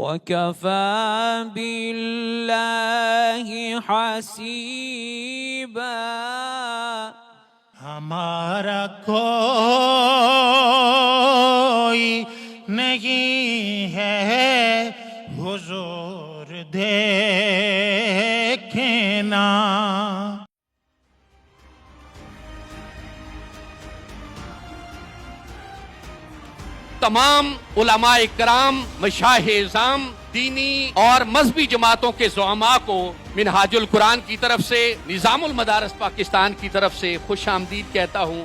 وَكَفَى بِاللَّهِ حَسِيبًا۔ ہمارا کوئی نہیں ہے حضور دیکھنا۔ تمام علماء کرام، مشائخ اعظام، دینی اور مذہبی جماعتوں کے زعماء کو منہاج القرآن کی طرف سے، نظام المدارس پاکستان کی طرف سے خوش آمدید کہتا ہوں۔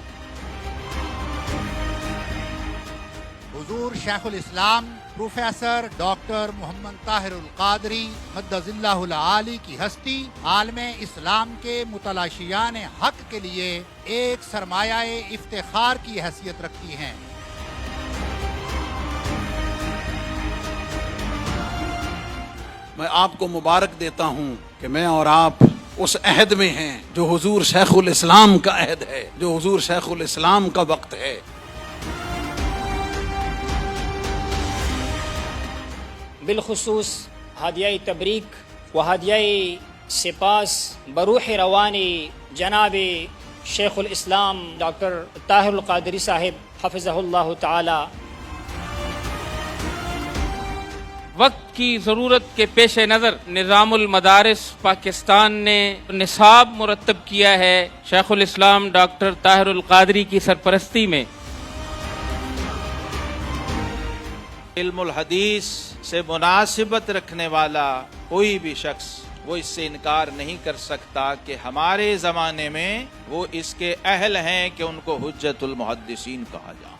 حضور شیخ الاسلام پروفیسر ڈاکٹر محمد طاہر القادری مدظ اللہ العالی کی ہستی عالم اسلام کے متلاشیان حق کے لیے ایک سرمایہ افتخار کی حیثیت رکھتی ہیں۔ میں آپ کو مبارک دیتا ہوں کہ میں اور آپ اس عہد میں ہیں جو حضور شیخ الاسلام کا عہد ہے، جو حضور شیخ الاسلام کا وقت ہے۔ بالخصوص ہدیہ تبریک و ہدیہ سپاس بروح روانی جناب شیخ الاسلام ڈاکٹر طاہر القادری صاحب حفظہ اللہ تعالی۔ وقت کی ضرورت کے پیش نظر نظام المدارس پاکستان نے نصاب مرتب کیا ہے شیخ الاسلام ڈاکٹر طاہر القادری کی سرپرستی میں۔ علم الحدیث سے مناسبت رکھنے والا کوئی بھی شخص وہ اس سے انکار نہیں کر سکتا کہ ہمارے زمانے میں وہ اس کے اہل ہیں کہ ان کو حجت المحدثین کہا جائے۔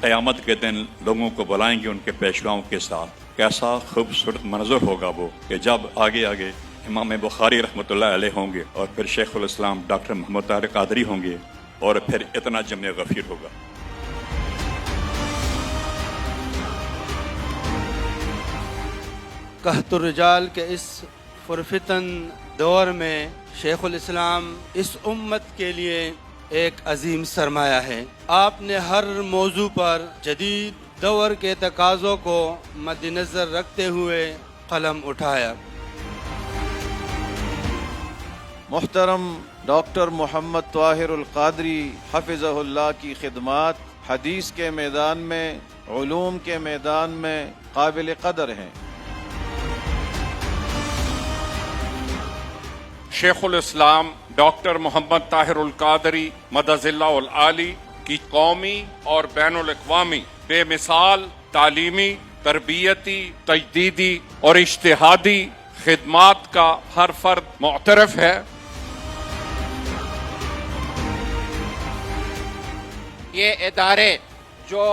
قیامت کے دن لوگوں کو بلائیں گے ان کے پیشواؤں کے ساتھ۔ کیسا خوبصورت منظر ہوگا وہ کہ جب آگے آگے امام بخاری رحمۃ اللہ علیہ ہوں گے اور پھر شیخ الاسلام ڈاکٹر محمد طاہر قادری ہوں گے اور پھر اتنا جمع غفیر ہوگا۔ قحط الرجال کے اس پرفتن دور میں شیخ الاسلام اس امت کے لیے ایک عظیم سرمایہ ہے۔ آپ نے ہر موضوع پر جدید دور کے تقاضوں کو مد نظر رکھتے ہوئے قلم اٹھایا۔ محترم ڈاکٹر محمد طاہر القادری حفظہ اللہ کی خدمات حدیث کے میدان میں، علوم کے میدان میں قابل قدر ہیں۔ شیخ الاسلام ڈاکٹر محمد طاہر القادری مدظ اللہ العالی کی قومی اور بین الاقوامی بے مثال تعلیمی، تربیتی، تجدیدی اور اجتہادی خدمات کا ہر فرد معترف ہے۔ یہ ادارے جو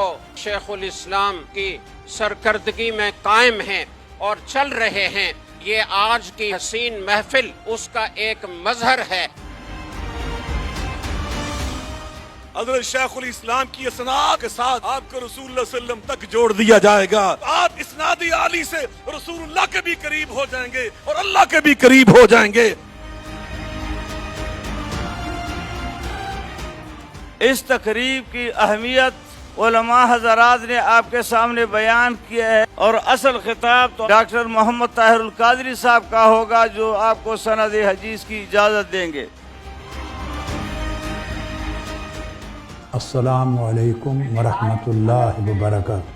شیخ الاسلام کی سرکردگی میں قائم ہیں اور چل رہے ہیں، یہ آج کی حسین محفل اس کا ایک مظہر ہے۔ حضرت شیخ الاسلام کی اسناد کے ساتھ آپ کو رسول اللہ صلی اللہ علیہ وسلم تک جوڑ دیا جائے گا۔ آپ اسناد عالی سے رسول اللہ کے بھی قریب ہو جائیں گے اور اللہ کے بھی قریب ہو جائیں گے۔ اس تقریب کی اہمیت علماء حضرات نے آپ کے سامنے بیان کیا ہے، اور اصل خطاب تو ڈاکٹر محمد طاہر القادری صاحب کا ہوگا جو آپ کو سند حدیث کی اجازت دیں گے۔ السلام علیکم ورحمۃ اللہ وبرکاتہ۔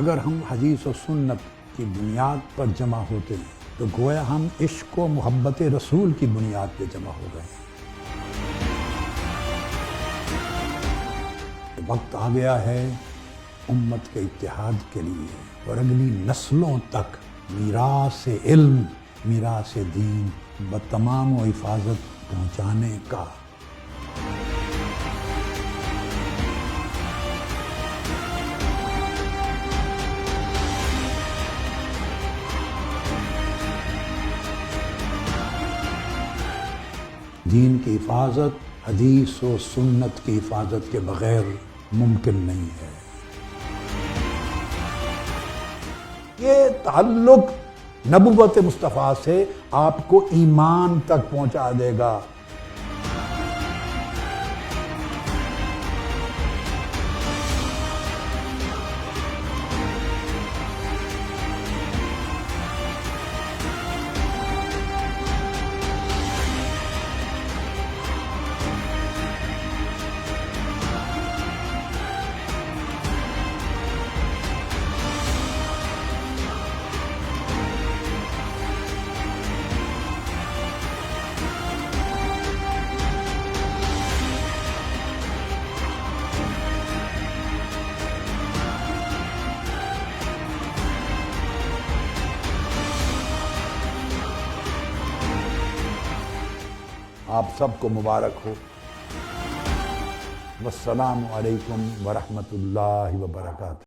اگر ہم حدیث و سنت کی بنیاد پر جمع ہوتے ہیں تو گویا ہم عشق و محبت رسول کی بنیاد پہ جمع ہو گئے ہیں۔ وقت آ گیا ہے امت کے اتحاد کے لیے اور اگلی نسلوں تک میراث علم، میراث دین بتمام و حفاظت پہنچانے کا۔ دین کی حفاظت حدیث و سنت کی حفاظت کے بغیر ممکن نہیں ہے۔ یہ تعلق نبوت مصطفیٰ سے آپ کو ایمان تک پہنچا دے گا. آپ سب کو مبارک ہو. والسلام علیکم ورحمۃ اللہ وبرکاتہ.